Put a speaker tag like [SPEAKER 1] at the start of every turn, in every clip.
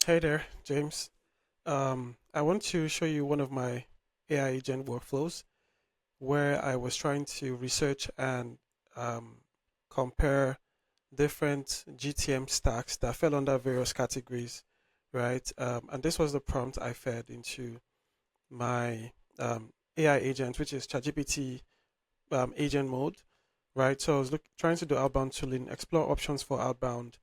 [SPEAKER 1] Hey there, James. I want to show you one of my AI agent workflows where I was trying to research and um, compare different GTM stacks that fell under various categories, right? And this was the prompt I fed into my AI agent, which is ChatGPT agent mode, right? So I was trying to do outbound tooling, explore options for outbound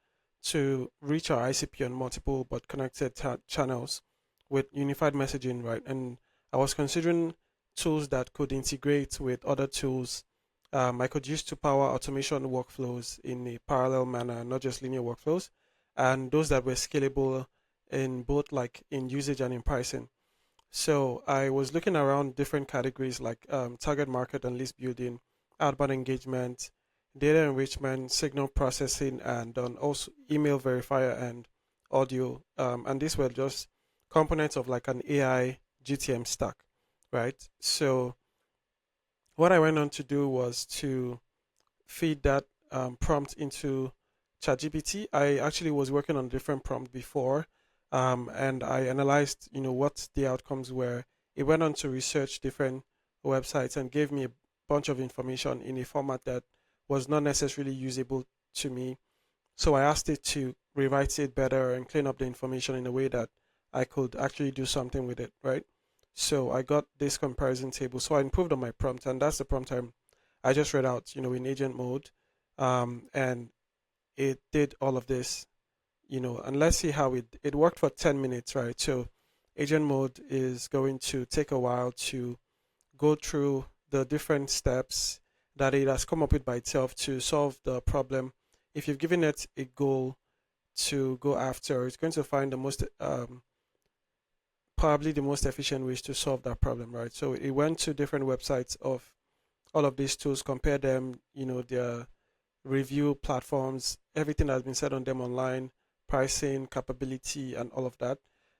[SPEAKER 1] to reach our ICP on multiple but connected channels with unified messaging, right? And I was considering tools that could integrate with other tools I could use to power automation workflows in a parallel manner, not just linear workflows, and those that were scalable in both like in usage and in pricing. So I was looking around different categories like target market and list building, outbound engagement, data enrichment, signal processing, and also email verifier and audio. And these were just components of like an AI GTM stack, right? So what I went on to do was to feed that prompt into ChatGPT. I actually was working on a different prompt before, and I analyzed, what the outcomes were. It went on to research different websites and gave me a bunch of information in a format that was not necessarily usable to me. So I asked it to rewrite it better and clean up the information in a way that I could actually do something with it, right? So I got this comparison table. So I improved on my prompt, and that's the prompt I just read out, in agent mode, and it did all of this, and let's see how it worked for 10 minutes, right? So agent mode is going to take a while to go through the different steps that it has come up with by itself to solve the problem. If you've given it a goal to go after, it's going to find the most probably the most efficient ways to solve that problem, right? So it went to different websites of all of these tools, compare them, their review platforms, everything that's been said on them online, pricing, capability, and all of that.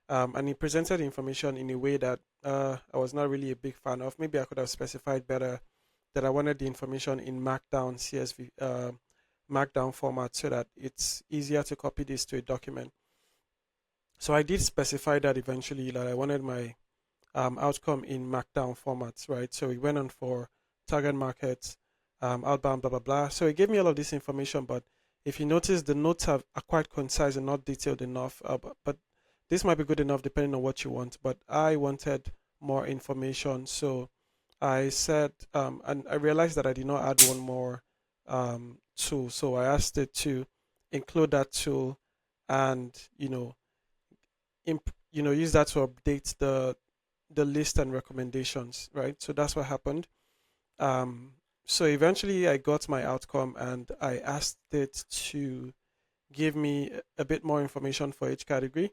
[SPEAKER 1] And he presented information in a way that I was not really a big fan of. Maybe I could have specified better that I wanted the information in Markdown CSV, Markdown format so that it's easier to copy this to a document. So I did specify that eventually that I wanted my outcome in Markdown formats, right? So we went on for target markets, outbound, blah, blah, blah. So it gave me all of this information, but if you notice, the notes are quite concise and not detailed enough. But this might be good enough depending on what you want. But I wanted more information. So I said, and I realized that I did not add one more tool. So I asked it to include that tool and, use that to update the list and recommendations, right? So that's what happened. Um, so eventually I got my outcome and I asked it to give me a bit more information for each category.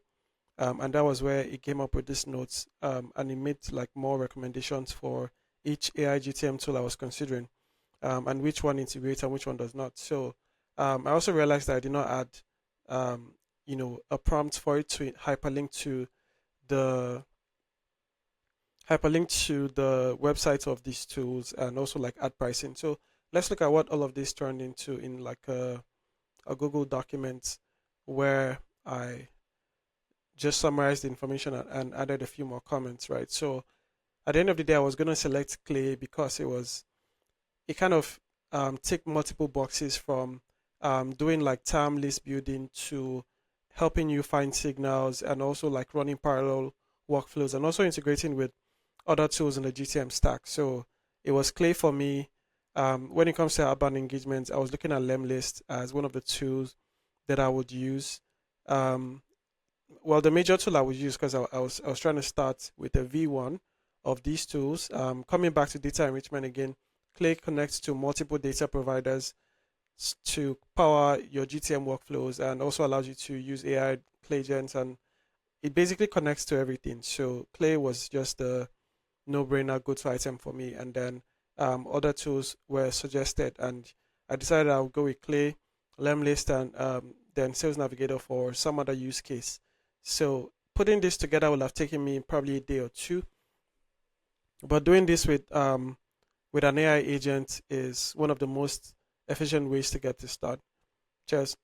[SPEAKER 1] And that was where it came up with these notes and it made like more recommendations for each AI GTM tool I was considering and which one integrates and which one does not. So I also realized that I did not add, a prompt for it to the hyperlink to the websites of these tools and also like ad pricing. So let's look at what all of this turned into in like a Google document where I just summarized the information and added a few more comments, right? So at the end of the day, I was going to select Clay because it kind of ticked multiple boxes from doing like term list building to helping you find signals and also like running parallel workflows and also integrating with other tools in the GTM stack. So it was clear for me. When it comes to outbound engagements, I was looking at Lemlist as one of the tools that I would use. Um, well, the major tool I would use because I was trying to start with a V1 of these tools. Coming back to data enrichment again, Clay connects to multiple data providers to power your GTM workflows and also allows you to use AI Clay agents and it basically connects to everything. So Clay was just a no-brainer go-to item for me. And then other tools were suggested, and I decided I'll go with Clay, Lemlist, and then Sales Navigator for some other use case. So putting this together will have taken me probably a day or two, but doing this with an AI agent is one of the most efficient ways to get this done. Cheers.